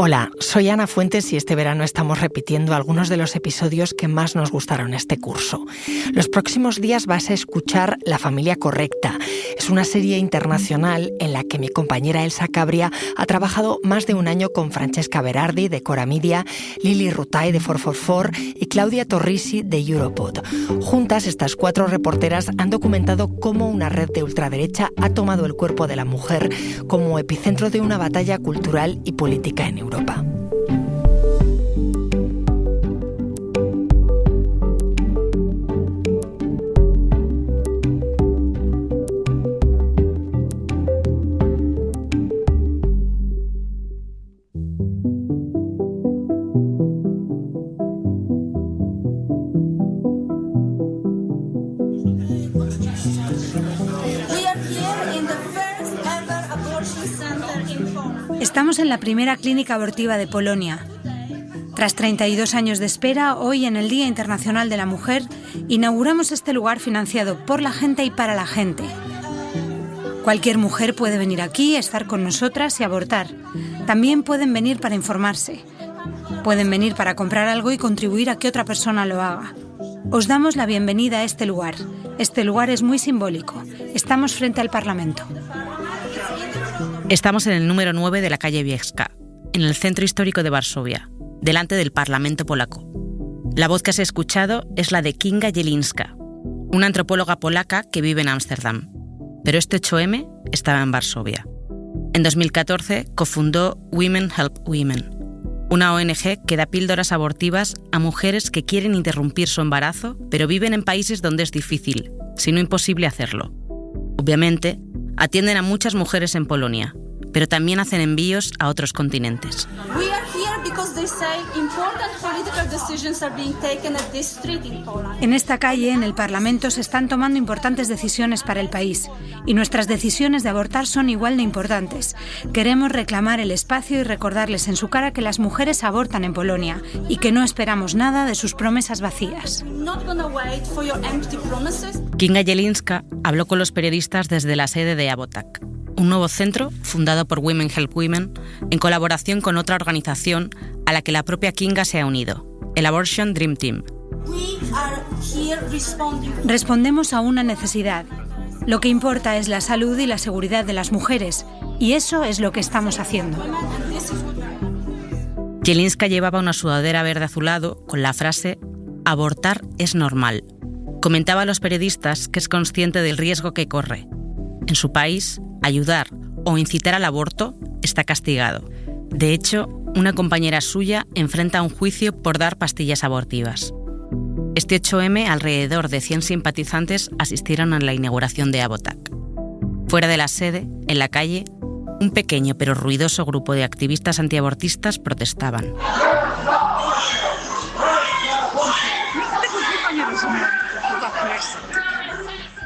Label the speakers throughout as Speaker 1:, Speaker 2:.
Speaker 1: Hola, soy Ana Fuentes y este verano estamos repitiendo algunos de los episodios que más nos gustaron este curso. Los próximos días vas a escuchar La familia correcta. Es una serie internacional en la que mi compañera Elsa Cabria ha trabajado más de un año con Francesca Berardi de Cora Media, Lili Rutay de 444 y Claudia Torrisi de Europod. Juntas, estas 4 reporteras han documentado cómo una red de ultraderecha ha tomado el cuerpo de la mujer como epicentro de una batalla cultural y política en Europa.
Speaker 2: Estamos en la primera clínica abortiva de Polonia. Tras 32 años de espera, hoy en el Día Internacional de la Mujer, inauguramos este lugar financiado por la gente y para la gente. Cualquier mujer puede venir aquí, estar con nosotras y abortar. También pueden venir para informarse. Pueden venir para comprar algo y contribuir a que otra persona lo haga. Os damos la bienvenida a este lugar. Este lugar es muy simbólico. Estamos frente al Parlamento.
Speaker 3: Estamos en el número 9 de la calle Wiejska, en el centro histórico de Varsovia, delante del Parlamento polaco. La voz que has escuchado es la de Kinga Jelinska, una antropóloga polaca que vive en Ámsterdam. Pero este 8M estaba en Varsovia. En 2014 cofundó Women Help Women, una ONG que da píldoras abortivas a mujeres que quieren interrumpir su embarazo, pero viven en países donde es difícil, si no imposible, hacerlo. Obviamente, atienden a muchas mujeres en Polonia, pero también hacen envíos a otros continentes.
Speaker 2: En esta calle, en el Parlamento, se están tomando importantes decisiones para el país, y nuestras decisiones de abortar son igual de importantes. Queremos reclamar el espacio y recordarles en su cara que las mujeres abortan en Polonia y que no esperamos nada de sus promesas vacías.
Speaker 3: Kinga Jelinska habló con los periodistas desde la sede de Abotak, un nuevo centro fundado por Women Help Women en colaboración con otra organización a la que la propia Kinga se ha unido, el Abortion Dream Team.
Speaker 2: Respondemos a una necesidad. Lo que importa es la salud y la seguridad de las mujeres, y eso es lo que estamos haciendo.
Speaker 3: Jelinska llevaba una sudadera verde azulado con la frase «Abortar es normal». Comentaba a los periodistas que es consciente del riesgo que corre. En su país, ayudar o incitar al aborto está castigado. De hecho, una compañera suya enfrenta un juicio por dar pastillas abortivas. Este 8M, alrededor de 100 simpatizantes asistieron a la inauguración de Abotak. Fuera de la sede, en la calle, un pequeño pero ruidoso grupo de activistas antiabortistas protestaban.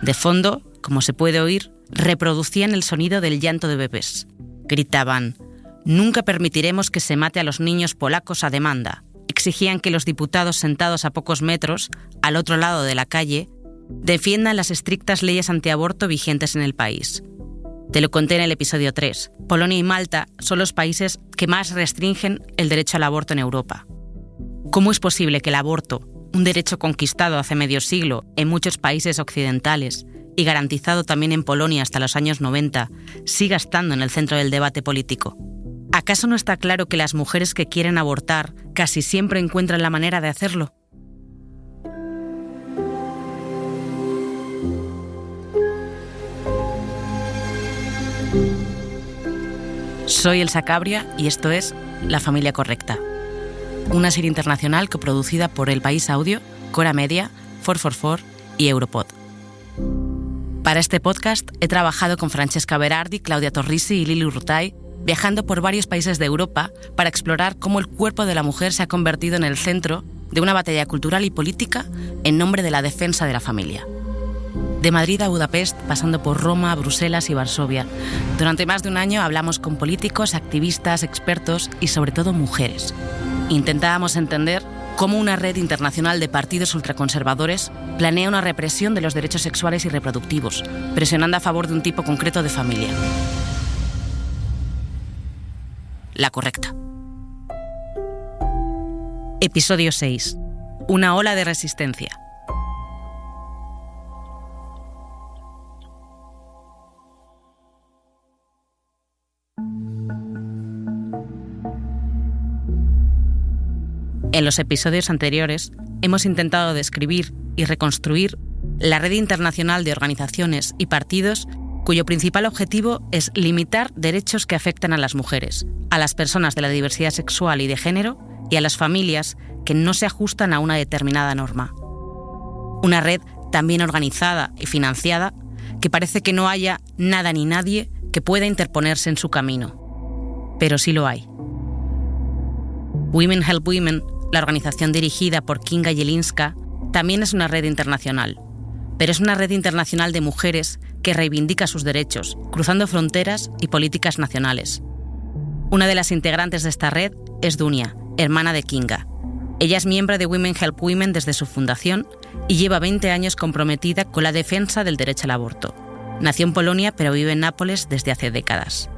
Speaker 3: De fondo, como se puede oír, reproducían el sonido del llanto de bebés. Gritaban: «Nunca permitiremos que se mate a los niños polacos a demanda». Exigían que los diputados sentados a pocos metros, al otro lado de la calle, defiendan las estrictas leyes antiaborto vigentes en el país. Te lo conté en el episodio 3. Polonia y Malta son los países que más restringen el derecho al aborto en Europa. ¿Cómo es posible que el aborto, un derecho conquistado hace medio siglo en muchos países occidentales y garantizado también en Polonia hasta los años 90, siga estando en el centro del debate político? ¿Acaso no está claro que las mujeres que quieren abortar casi siempre encuentran la manera de hacerlo? Soy Elsa Cabria y esto es La familia correcta, una serie internacional coproducida por El País Audio, Cora Media, 444 y Europod. Para este podcast he trabajado con Francesca Berardi, Claudia Torrisi y Lili Rutay, viajando por varios países de Europa para explorar cómo el cuerpo de la mujer se ha convertido en el centro de una batalla cultural y política en nombre de la defensa de la familia. De Madrid a Budapest, pasando por Roma, Bruselas y Varsovia, durante más de un año hablamos con políticos, activistas, expertos y sobre todo mujeres. Intentábamos entender cómo una red internacional de partidos ultraconservadores planea una represión de los derechos sexuales y reproductivos, presionando a favor de un tipo concreto de familia. La correcta. Episodio 6. Una ola de resistencia. En los episodios anteriores hemos intentado describir y reconstruir la red internacional de organizaciones y partidos cuyo principal objetivo es limitar derechos que afectan a las mujeres, a las personas de la diversidad sexual y de género y a las familias que no se ajustan a una determinada norma. Una red tan bien organizada y financiada que parece que no haya nada ni nadie que pueda interponerse en su camino. Pero sí lo hay. Women Help Women, la organización dirigida por Kinga Jelinska, también es una red internacional, pero es una red internacional de mujeres que reivindica sus derechos, cruzando fronteras y políticas nacionales. Una de las integrantes de esta red es Dunia, hermana de Kinga. Ella es miembro de Women Help Women desde su fundación y lleva 20 años comprometida con la defensa del derecho al aborto. Nació en Polonia, pero vive en Nápoles desde hace décadas.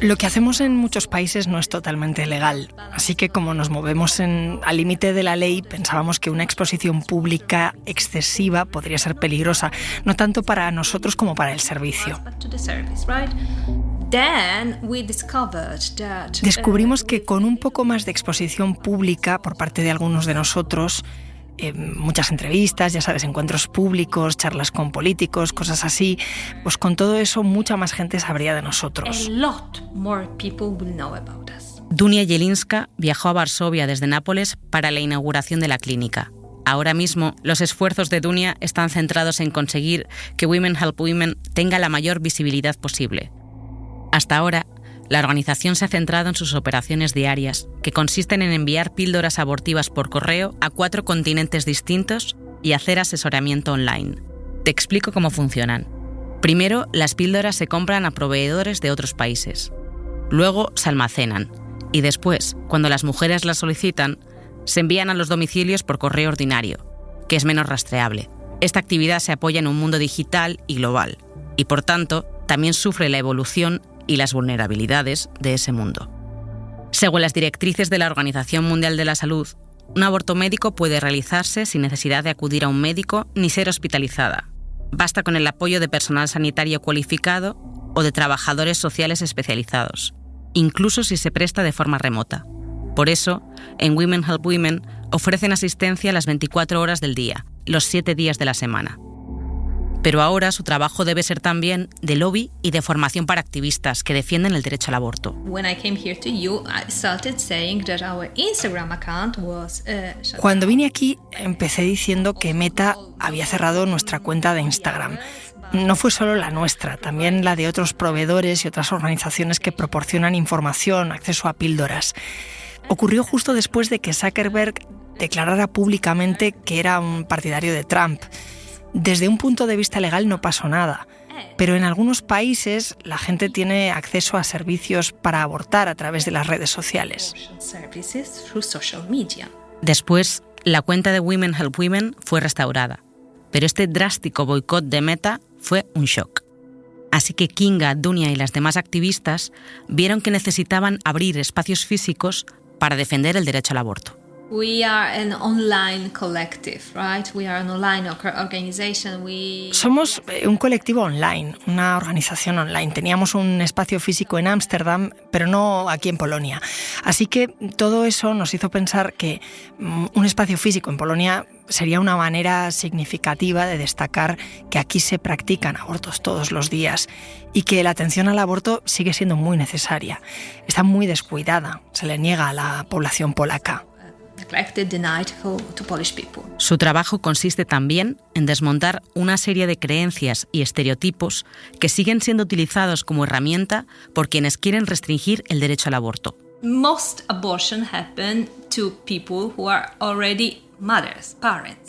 Speaker 1: Lo que hacemos en muchos países no es totalmente legal, así que como nos movemos al límite de la ley, pensábamos que una exposición pública excesiva podría ser peligrosa, no tanto para nosotros como para el servicio. Descubrimos que con un poco más de exposición pública por parte de algunos de nosotros, muchas entrevistas, ya sabes, encuentros públicos, charlas con políticos, cosas así, pues con todo eso mucha más gente sabría de nosotros.
Speaker 3: Dunia Jelinska viajó a Varsovia desde Nápoles para la inauguración de la clínica. Ahora mismo, los esfuerzos de Dunia están centrados en conseguir que Women Help Women tenga la mayor visibilidad posible. Hasta ahora, la organización se ha centrado en sus operaciones diarias, que consisten en enviar píldoras abortivas por correo a 4 continentes distintos y hacer asesoramiento online. Te explico cómo funcionan. Primero, las píldoras se compran a proveedores de otros países. Luego, se almacenan. Y después, cuando las mujeres las solicitan, se envían a los domicilios por correo ordinario, que es menos rastreable. Esta actividad se apoya en un mundo digital y global, y por tanto, también sufre la evolución y las vulnerabilidades de ese mundo. Según las directrices de la Organización Mundial de la Salud, un aborto médico puede realizarse sin necesidad de acudir a un médico ni ser hospitalizada. Basta con el apoyo de personal sanitario cualificado o de trabajadores sociales especializados, incluso si se presta de forma remota. Por eso, en Women Help Women ofrecen asistencia las 24 horas del día, los 7 días de la semana. Pero ahora su trabajo debe ser también de lobby y de formación para activistas que defienden el derecho al aborto.
Speaker 1: Cuando vine aquí, empecé diciendo que Meta había cerrado nuestra cuenta de Instagram. No fue solo la nuestra, también la de otros proveedores y otras organizaciones que proporcionan información, acceso a píldoras. Ocurrió justo después de que Zuckerberg declarara públicamente que era un partidario de Trump. Desde un punto de vista legal no pasó nada, pero en algunos países la gente tiene acceso a servicios para abortar a través de las redes sociales.
Speaker 3: Después, la cuenta de Women Help Women fue restaurada, pero este drástico boicot de Meta fue un shock. Así que Kinga, Dunia y las demás activistas vieron que necesitaban abrir espacios físicos para defender el derecho al aborto.
Speaker 1: Somos un colectivo online, una organización online. Teníamos un espacio físico en Ámsterdam, pero no aquí en Polonia. Así que todo eso nos hizo pensar que un espacio físico en Polonia sería una manera significativa de destacar que aquí se practican abortos todos los días y que la atención al aborto sigue siendo muy necesaria. Está muy descuidada, se le niega a la población polaca.
Speaker 3: Su trabajo consiste también en desmontar una serie de creencias y estereotipos que siguen siendo utilizados como herramienta por quienes quieren restringir el derecho al aborto.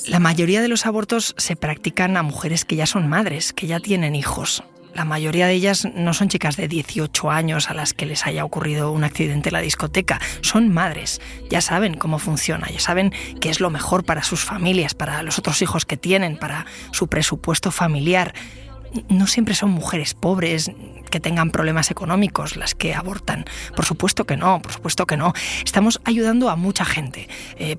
Speaker 1: La mayoría de los abortos se practican a mujeres que ya son madres, que ya tienen hijos. La mayoría de ellas no son chicas de 18 años a las que les haya ocurrido un accidente en la discoteca. Son madres, ya saben cómo funciona, ya saben qué es lo mejor para sus familias, para los otros hijos que tienen, para su presupuesto familiar. No siempre son mujeres pobres, que tengan problemas económicos las que abortan. Por supuesto que no, por supuesto que no. Estamos ayudando a mucha gente.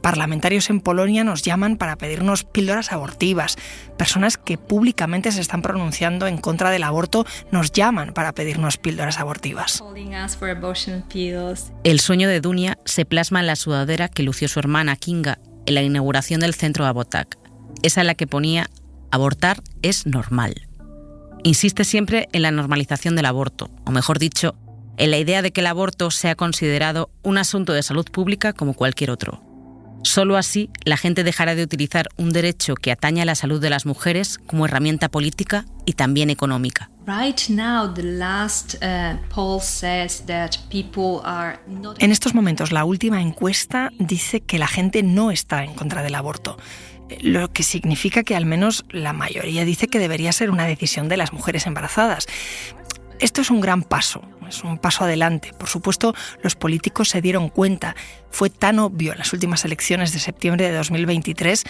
Speaker 1: Parlamentarios en Polonia nos llaman para pedirnos píldoras abortivas. Personas que públicamente se están pronunciando en contra del aborto nos llaman para pedirnos píldoras abortivas.
Speaker 3: El sueño de Dunia se plasma en la sudadera que lució su hermana Kinga en la inauguración del centro Abortak, esa en la que ponía «abortar es normal». Insiste siempre en la normalización del aborto, o mejor dicho, en la idea de que el aborto sea considerado un asunto de salud pública como cualquier otro. Solo así la gente dejará de utilizar un derecho que atañe a la salud de las mujeres como herramienta política y también económica.
Speaker 1: En estos momentos, la última encuesta dice que la gente no está en contra del aborto, lo que significa que al menos la mayoría dice que debería ser una decisión de las mujeres embarazadas. Esto es un gran paso, es un paso adelante. Por supuesto, los políticos se dieron cuenta. Fue tan obvio en las últimas elecciones de septiembre de 2023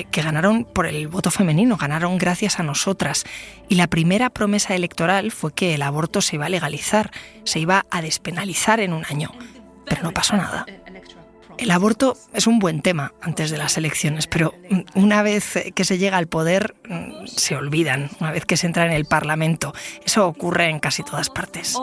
Speaker 1: que ganaron por el voto femenino, ganaron gracias a nosotras. Y la primera promesa electoral fue que el aborto se iba a legalizar, se iba a despenalizar en un año. Pero no pasó nada. El aborto es un buen tema antes de las elecciones, pero una vez que se llega al poder, se olvidan, una vez que se entra en el Parlamento. Eso ocurre en casi todas partes.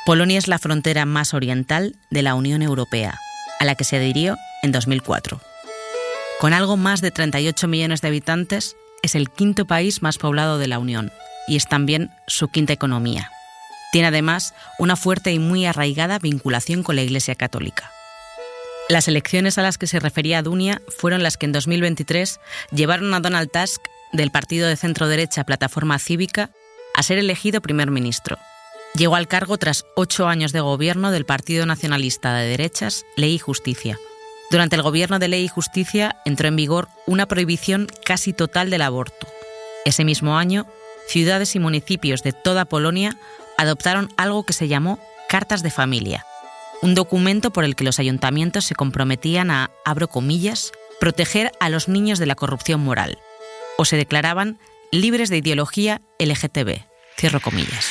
Speaker 3: Polonia es la frontera más oriental de la Unión Europea, a la que se adhirió en 2004. Con algo más de 38 millones de habitantes, es el quinto país más poblado de la Unión y es también su quinta economía. Tiene además una fuerte y muy arraigada vinculación con la Iglesia Católica. Las elecciones a las que se refería Dunia fueron las que en 2023 llevaron a Donald Tusk, del partido de centro-derecha Plataforma Cívica, a ser elegido primer ministro. Llegó al cargo tras 8 años de gobierno del Partido Nacionalista de Derechas, Ley y Justicia. Durante el gobierno de Ley y Justicia entró en vigor una prohibición casi total del aborto. Ese mismo año, ciudades y municipios de toda Polonia adoptaron algo que se llamó Cartas de Familia, un documento por el que los ayuntamientos se comprometían a, abro comillas, proteger a los niños de la corrupción moral, o se declaraban libres de ideología LGTB, cierro comillas.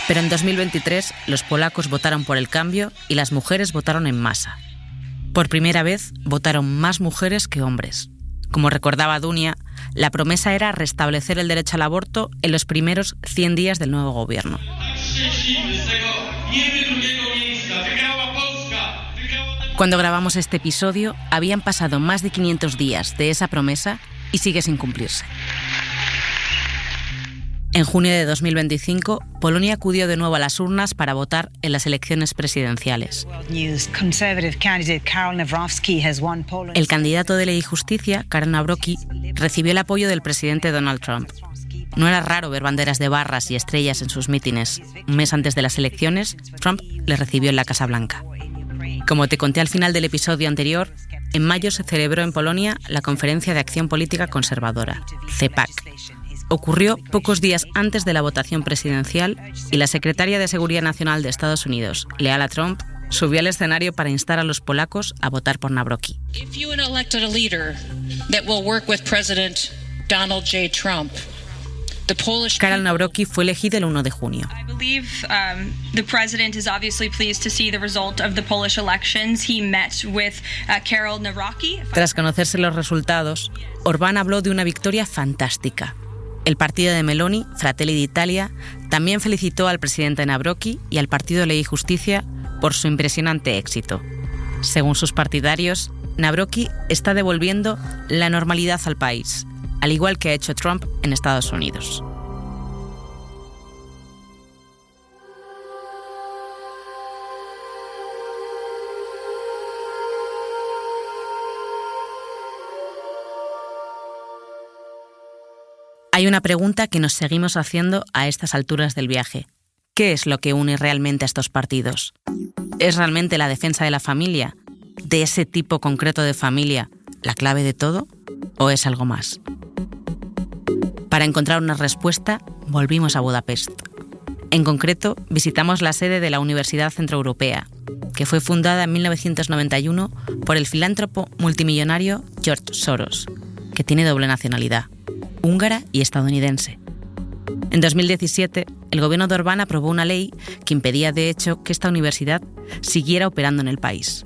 Speaker 3: Pero en 2023 los polacos votaron por el cambio y las mujeres votaron en masa. Por primera vez votaron más mujeres que hombres. Como recordaba Dunia, la promesa era restablecer el derecho al aborto en los primeros 100 días del nuevo gobierno. Cuando grabamos este episodio, habían pasado más de 500 días de esa promesa y sigue sin cumplirse. En junio de 2025, Polonia acudió de nuevo a las urnas para votar en las elecciones presidenciales. El candidato de Ley y Justicia, Karol Nawrocki, recibió el apoyo del presidente Donald Trump. No era raro ver banderas de barras y estrellas en sus mítines. Un mes antes de las elecciones, Trump le recibió en la Casa Blanca. Como te conté al final del episodio anterior, en mayo se celebró en Polonia la Conferencia de Acción Política Conservadora, CEPAC. Ocurrió pocos días antes de la votación presidencial y la secretaria de Seguridad Nacional de Estados Unidos, Leala Trump, subió al escenario para instar a los polacos a votar por Nawrocki. Karol Nawrocki fue elegido el 1 de junio. Tras conocerse los resultados, Orbán habló de una victoria fantástica. El partido de Meloni, Fratelli d'Italia, también felicitó al presidente Nawrocki y al partido Ley y Justicia por su impresionante éxito. Según sus partidarios, Nawrocki está devolviendo la normalidad al país, al igual que ha hecho Trump en Estados Unidos. Hay una pregunta que nos seguimos haciendo a estas alturas del viaje. ¿Qué es lo que une realmente a estos partidos? ¿Es realmente la defensa de la familia, de ese tipo concreto de familia, la clave de todo? ¿O es algo más? Para encontrar una respuesta, volvimos a Budapest. En concreto, visitamos la sede de la Universidad Centroeuropea, que fue fundada en 1991 por el filántropo multimillonario George Soros, que tiene doble nacionalidad, húngara y estadounidense. En 2017, el gobierno de Orbán aprobó una ley que impedía, de hecho, que esta universidad siguiera operando en el país.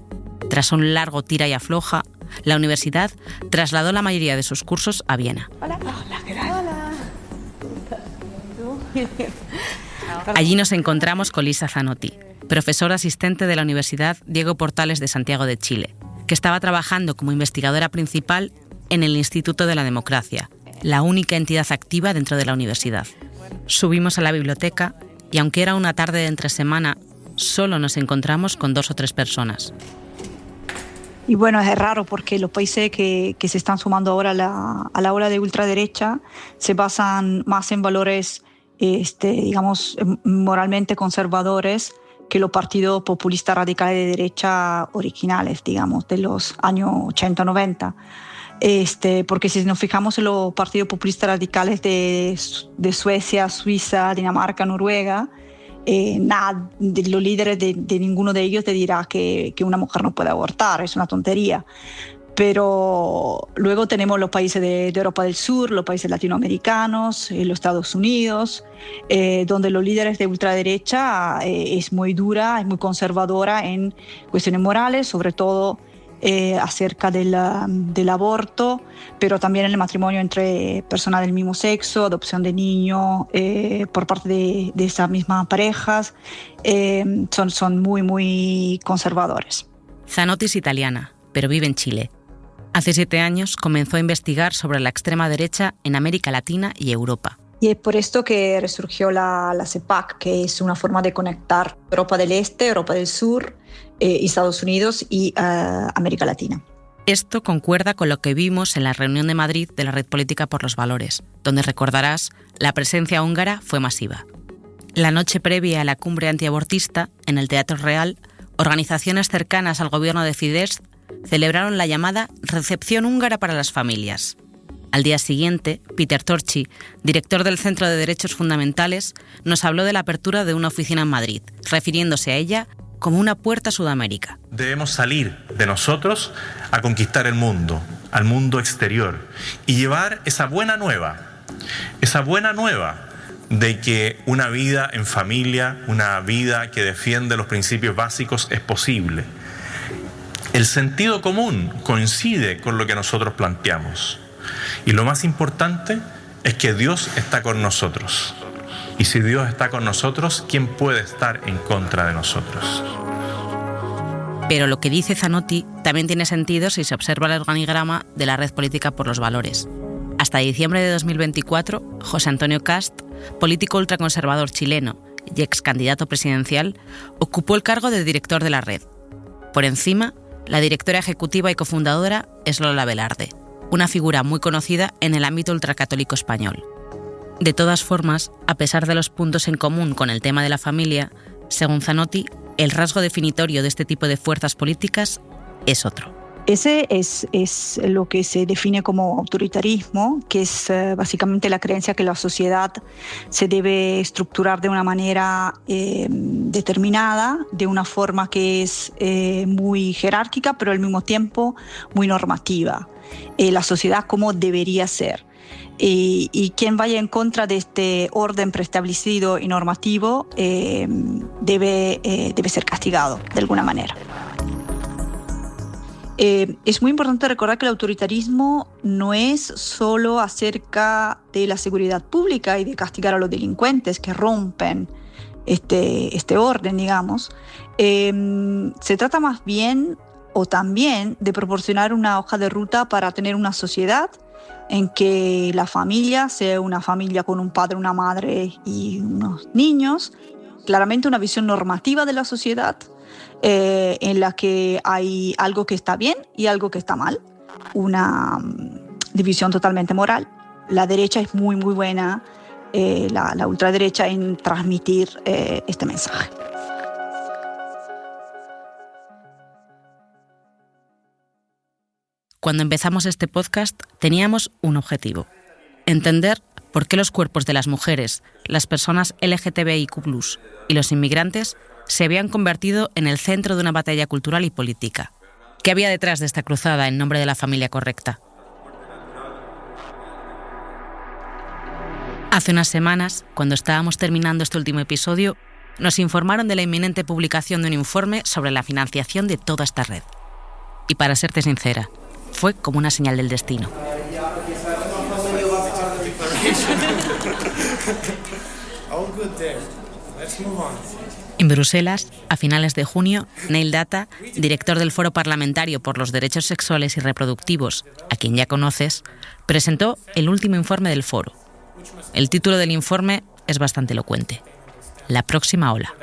Speaker 3: Tras un largo tira y afloja, la universidad trasladó la mayoría de sus cursos a Viena.
Speaker 4: Hola, ¿qué tal? Hola.
Speaker 3: Allí nos encontramos con Lisa Zanotti, profesora asistente de la Universidad Diego Portales de Santiago de Chile, que estaba trabajando como investigadora principal en el Instituto de la Democracia, la única entidad activa dentro de la universidad. Subimos a la biblioteca y, aunque era una tarde de entre semana, solo nos encontramos con 2 o 3 personas.
Speaker 4: Y bueno, es raro porque los países que se están sumando ahora a la ola de ultraderecha se basan más en valores, digamos, moralmente conservadores que los partidos populistas radicales de derecha originales, digamos, de los años 80-90. Porque si nos fijamos en los partidos populistas radicales de Suecia, Suiza, Dinamarca, Noruega, nada de los líderes de ninguno de ellos te dirá que una mujer no puede abortar, es una tontería. Pero luego tenemos los países de Europa del Sur, los países latinoamericanos, los Estados Unidos, donde los líderes de ultraderecha es muy dura, es muy conservadora en cuestiones morales, sobre todo acerca del aborto, pero también en el matrimonio entre personas del mismo sexo, adopción de niños por parte de esas mismas parejas, son muy, muy conservadores.
Speaker 3: Zanotti es italiana, pero vive en Chile. Hace 7 años comenzó a investigar sobre la extrema derecha en América Latina y Europa.
Speaker 4: Y es por esto que resurgió la CEPAC, que es una forma de conectar Europa del Este, Europa del Sur, Estados Unidos y América Latina.
Speaker 3: Esto concuerda con lo que vimos en la reunión de Madrid de la Red Política por los Valores, donde, recordarás, la presencia húngara fue masiva. La noche previa a la cumbre antiabortista, en el Teatro Real, organizaciones cercanas al gobierno de Fidesz celebraron la llamada Recepción Húngara para las Familias. Al día siguiente, Peter Torchi, director del Centro de Derechos Fundamentales, nos habló de la apertura de una oficina en Madrid, refiriéndose a ella como una puerta a Sudamérica.
Speaker 5: Debemos salir de nosotros a conquistar el mundo, al mundo exterior, y llevar esa buena nueva de que una vida en familia, una vida que defiende los principios básicos es posible. El sentido común coincide con lo que nosotros planteamos. Y lo más importante es que Dios está con nosotros. Y si Dios está con nosotros, ¿quién puede estar en contra de nosotros?
Speaker 3: Pero lo que dice Zanotti también tiene sentido si se observa el organigrama de la Red Política por los Valores. Hasta diciembre de 2024, José Antonio Cast, político ultraconservador chileno y ex candidato presidencial, ocupó el cargo de director de la red. Por encima, la directora ejecutiva y cofundadora es Lola Velarde, una figura muy conocida en el ámbito ultracatólico español. De todas formas, a pesar de los puntos en común con el tema de la familia, según Zanotti, el rasgo definitorio de este tipo de fuerzas políticas es otro.
Speaker 4: Ese es lo que se define como autoritarismo, que es básicamente la creencia que la sociedad se debe estructurar de una manera determinada, de una forma que es muy jerárquica, pero al mismo tiempo muy normativa. La sociedad como debería ser. Y quien vaya en contra de este orden preestablecido y normativo debe ser castigado de alguna manera. Es muy importante recordar que el autoritarismo no es solo acerca de la seguridad pública y de castigar a los delincuentes que rompen este orden, digamos. Se trata más bien o también de proporcionar una hoja de ruta para tener una sociedad en que la familia sea una familia con un padre, una madre y unos niños, claramente una visión normativa de la sociedad, en la que hay algo que está bien y algo que está mal, una división totalmente moral. La derecha es muy, muy buena, la ultraderecha, en transmitir este mensaje.
Speaker 3: Cuando empezamos este podcast teníamos un objetivo: entender por qué los cuerpos de las mujeres, las personas LGTBIQ+, y los inmigrantes se habían convertido en el centro de una batalla cultural y política. ¿Qué había detrás de esta cruzada en nombre de la familia correcta? Hace unas semanas, cuando estábamos terminando este último episodio, nos informaron de la inminente publicación de un informe sobre la financiación de toda esta red. Y para serte sincera, fue como una señal del destino. En Bruselas, a finales de junio, Neil Data, director del Foro Parlamentario por los Derechos Sexuales y Reproductivos, a quien ya conoces, presentó el último informe del foro. El título del informe es bastante elocuente: La próxima ola.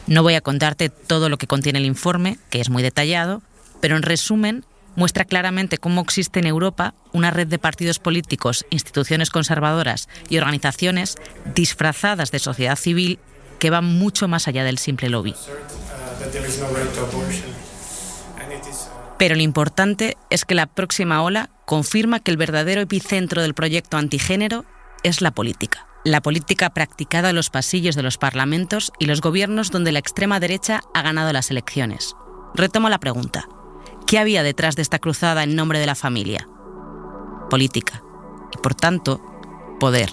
Speaker 3: No voy a contarte todo lo que contiene el informe, que es muy detallado, pero en resumen muestra claramente cómo existe en Europa una red de partidos políticos, instituciones conservadoras y organizaciones disfrazadas de sociedad civil que van mucho más allá del simple lobby. Pero lo importante es que la próxima ola confirma que el verdadero epicentro del proyecto antigénero es la política. La política practicada en los pasillos de los parlamentos y los gobiernos donde la extrema derecha ha ganado las elecciones. Retomo la pregunta: ¿qué había detrás de esta cruzada en nombre de la familia? Política. Y por tanto, poder.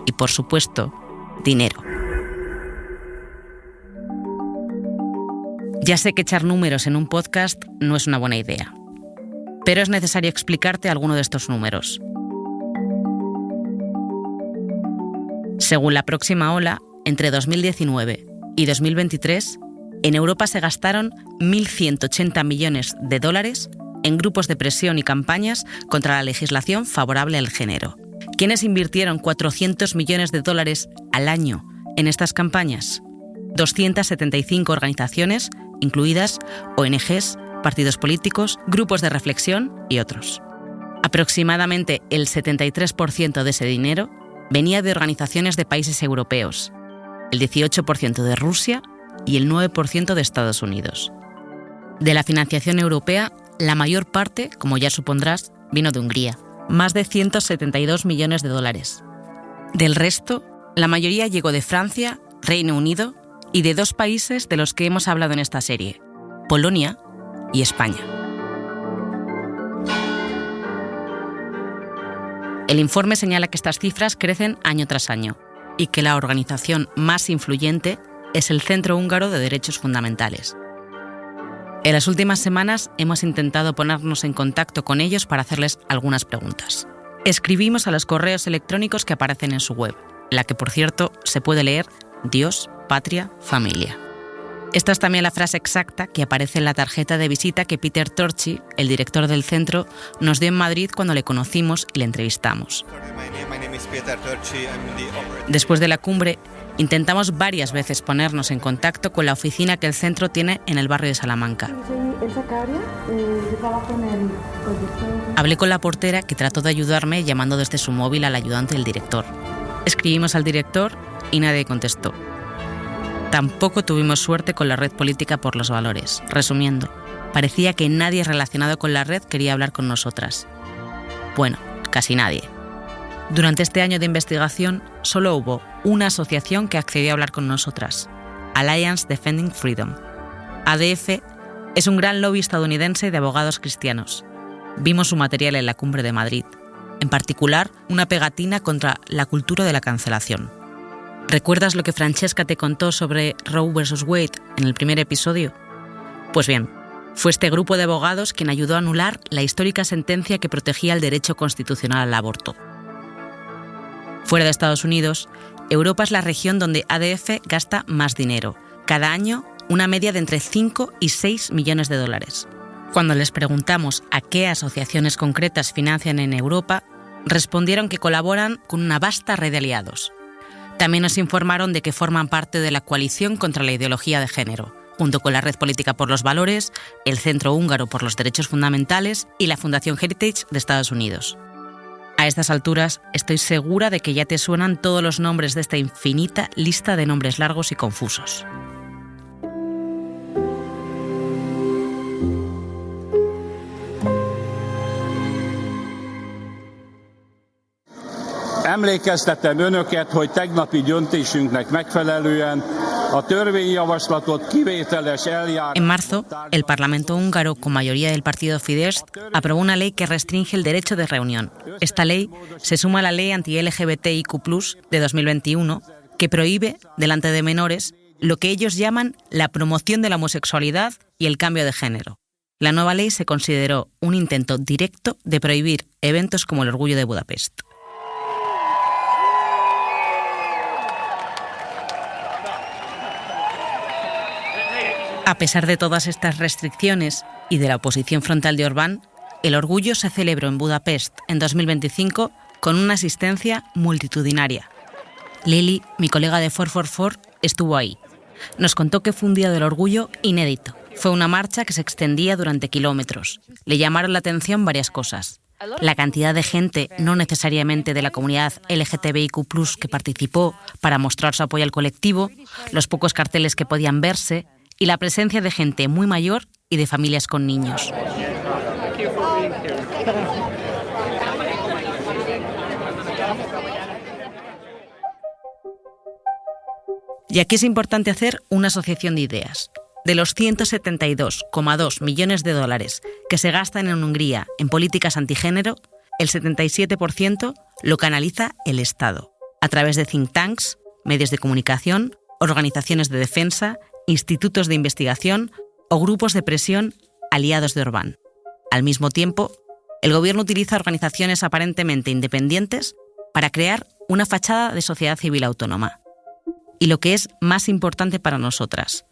Speaker 3: Y por supuesto, dinero. Ya sé que echar números en un podcast no es una buena idea, pero es necesario explicarte alguno de estos números. Según la próxima ola, entre 2019 y 2023, en Europa se gastaron 1.180 millones de dólares en grupos de presión y campañas contra la legislación favorable al género. ¿Quiénes invirtieron 400 millones de dólares al año en estas campañas? 275 organizaciones, incluidas ONGs, partidos políticos, grupos de reflexión y otros. Aproximadamente el 73% de ese dinero venía de organizaciones de países europeos, el 18% de Rusia y el 9% de Estados Unidos. De la financiación europea, la mayor parte, como ya supondrás, vino de Hungría, más de 172 millones de dólares. Del resto, la mayoría llegó de Francia, Reino Unido y de dos países de los que hemos hablado en esta serie, Polonia y España. El informe señala que estas cifras crecen año tras año y que la organización más influyente es el Centro Húngaro de Derechos Fundamentales. En las últimas semanas hemos intentado ponernos en contacto con ellos para hacerles algunas preguntas. Escribimos a los correos electrónicos que aparecen en su web, la que, por cierto, se puede leer Dios, Patria, Familia. Esta es también la frase exacta que aparece en la tarjeta de visita que Peter Torchi, el director del centro, nos dio en Madrid cuando le conocimos y le entrevistamos. Después de la cumbre, intentamos varias veces ponernos en contacto con la oficina que el centro tiene en el barrio de Salamanca. Hablé con la portera, que trató de ayudarme llamando desde su móvil al ayudante del director. Escribimos al director y nadie contestó. Tampoco tuvimos suerte con la red política por los valores. Resumiendo, parecía que nadie relacionado con la red quería hablar con nosotras. Bueno, casi nadie. Durante este año de investigación, solo hubo una asociación que accedió a hablar con nosotras: Alliance Defending Freedom. ADF es un gran lobby estadounidense de abogados cristianos. Vimos su material en la Cumbre de Madrid, en particular una pegatina contra la cultura de la cancelación. ¿Recuerdas lo que Francesca te contó sobre Roe vs. Wade en el primer episodio? Pues bien, fue este grupo de abogados quien ayudó a anular la histórica sentencia que protegía el derecho constitucional al aborto. Fuera de Estados Unidos, Europa es la región donde ADF gasta más dinero. Cada año, una media de entre 5 y 6 millones de dólares. Cuando les preguntamos a qué asociaciones concretas financian en Europa, respondieron que colaboran con una vasta red de aliados. También nos informaron de que forman parte de la coalición contra la ideología de género, junto con la Red Política por los Valores, el Centro Húngaro por los Derechos Fundamentales y la Fundación Heritage de Estados Unidos. A estas alturas, estoy segura de que ya te suenan todos los nombres de esta infinita lista de nombres largos y confusos.
Speaker 6: Emlékeztetem önöket, hogy tegnapi döntésünknek megfelelően a törvényjavaslatot kivételes eljárás.
Speaker 3: En marzo, el Parlamento húngaro, con mayoría del partido Fidesz, aprobó una ley que restringe el derecho de reunión. Esta ley se suma a la ley anti-LGBTIQ+ de 2021, que prohíbe, delante de menores, lo que ellos llaman la promoción de la homosexualidad y el cambio de género. La nueva ley se consideró un intento directo de prohibir eventos como el Orgullo de Budapest. A pesar de todas estas restricciones y de la oposición frontal de Orbán, el Orgullo se celebró en Budapest en 2025 con una asistencia multitudinaria. Lili, mi colega de 444, estuvo ahí. Nos contó que fue un día del orgullo inédito. Fue una marcha que se extendía durante kilómetros. Le llamaron la atención varias cosas. La cantidad de gente, no necesariamente de la comunidad LGTBIQ+, que participó para mostrar su apoyo al colectivo, los pocos carteles que podían verse y la presencia de gente muy mayor y de familias con niños. Y aquí es importante hacer una asociación de ideas. De los 172,2 millones de dólares que se gastan en Hungría en políticas antigénero, el 77% lo canaliza el Estado, a través de think tanks, medios de comunicación, organizaciones de defensa, institutos de investigación o grupos de presión aliados de Orbán. Al mismo tiempo, el gobierno utiliza organizaciones aparentemente independientes para crear una fachada de sociedad civil autónoma. Y lo que es más importante para nosotras,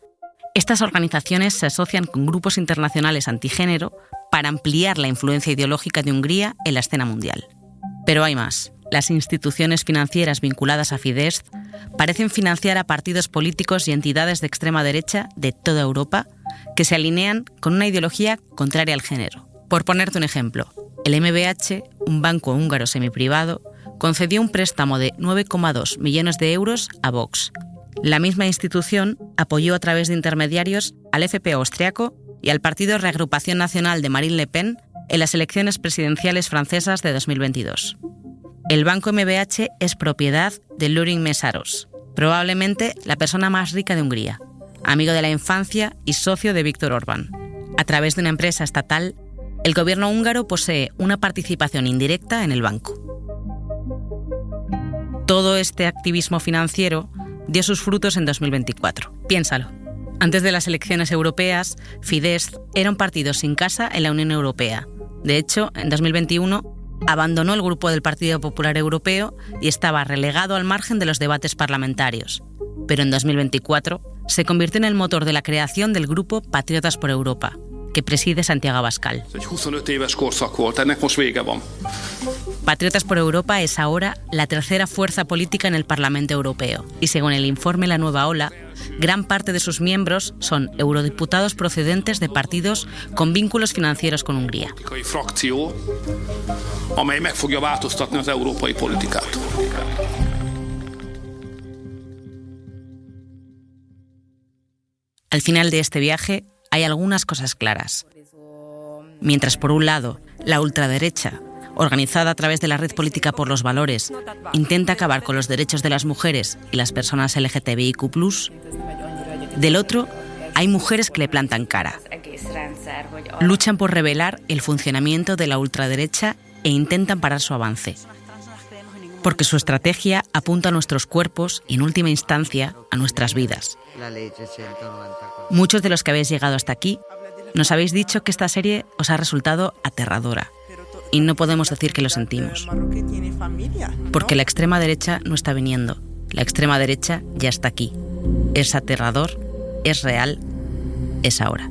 Speaker 3: estas organizaciones se asocian con grupos internacionales antigénero para ampliar la influencia ideológica de Hungría en la escena mundial. Pero hay más. Las instituciones financieras vinculadas a Fidesz parecen financiar a partidos políticos y entidades de extrema derecha de toda Europa que se alinean con una ideología contraria al género. Por ponerte un ejemplo, el MBH, un banco húngaro semiprivado, concedió un préstamo de 9,2 millones de euros a Vox. La misma institución apoyó a través de intermediarios al FPÖ austriaco y al Partido Reagrupación Nacional de Marine Le Pen en las elecciones presidenciales francesas de 2022. El banco MBH es propiedad de Luring Mészáros, probablemente la persona más rica de Hungría, amigo de la infancia y socio de Viktor Orbán. A través de una empresa estatal, el gobierno húngaro posee una participación indirecta en el banco. Todo este activismo financiero dio sus frutos en 2024. Piénsalo. Antes de las elecciones europeas, Fidesz era un partido sin casa en la Unión Europea. De hecho, en 2021 abandonó el grupo del Partido Popular Europeo y estaba relegado al margen de los debates parlamentarios. Pero en 2024 se convirtió en el motor de la creación del grupo Patriotas por Europa, que preside Santiago Abascal. Patriotas por Europa es ahora la tercera fuerza política en el Parlamento Europeo y, según el informe La Nueva Ola, gran parte de sus miembros son eurodiputados procedentes de partidos con vínculos financieros con Hungría. Al final de este viaje hay algunas cosas claras. Mientras, por un lado, la ultraderecha, organizada a través de la Red Política por los Valores, intenta acabar con los derechos de las mujeres y las personas LGTBIQ+, del otro, hay mujeres que le plantan cara. Luchan por revelar el funcionamiento de la ultraderecha e intentan parar su avance. Porque su estrategia apunta a nuestros cuerpos y, en última instancia, a nuestras vidas. Muchos de los que habéis llegado hasta aquí nos habéis dicho que esta serie os ha resultado aterradora. Y no podemos decir que lo sentimos. Porque la extrema derecha no está viniendo. La extrema derecha ya está aquí. Es aterrador, es real, es ahora.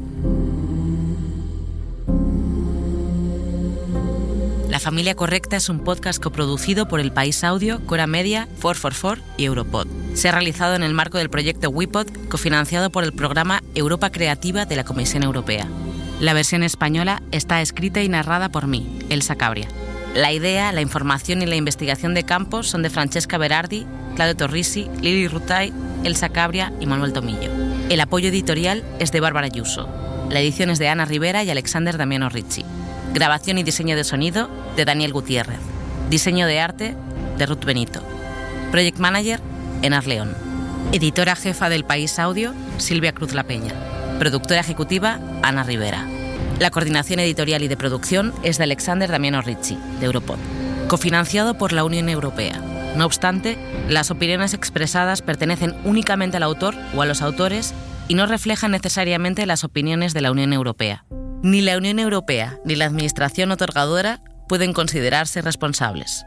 Speaker 3: La Familia Correcta es un podcast coproducido por El País Audio, Cora Media, 444 y Europod. Se ha realizado en el marco del proyecto WePod, cofinanciado por el programa Europa Creativa de la Comisión Europea. La versión española está escrita y narrada por mí, Elsa Cabria. La idea, la información y la investigación de campo son de Francesca Berardi, Claudio Torrisi, Lili Rutay, Elsa Cabria y Manuel Tomillo. El apoyo editorial es de Bárbara Ayuso. La edición es de Ana Rivera y Alexander Damiano Ricci. Grabación y diseño de sonido de Daniel Gutiérrez. Diseño de arte de Ruth Benito. Project Manager, Enar León. Editora jefa del País Audio, Silvia Cruz La Peña. Productora ejecutiva, Ana Rivera. La coordinación editorial y de producción es de Alexander Damiano Ricci, de Europod. Cofinanciado por la Unión Europea. No obstante, las opiniones expresadas pertenecen únicamente al autor o a los autores y no reflejan necesariamente las opiniones de la Unión Europea. Ni la Unión Europea ni la Administración otorgadora pueden considerarse responsables.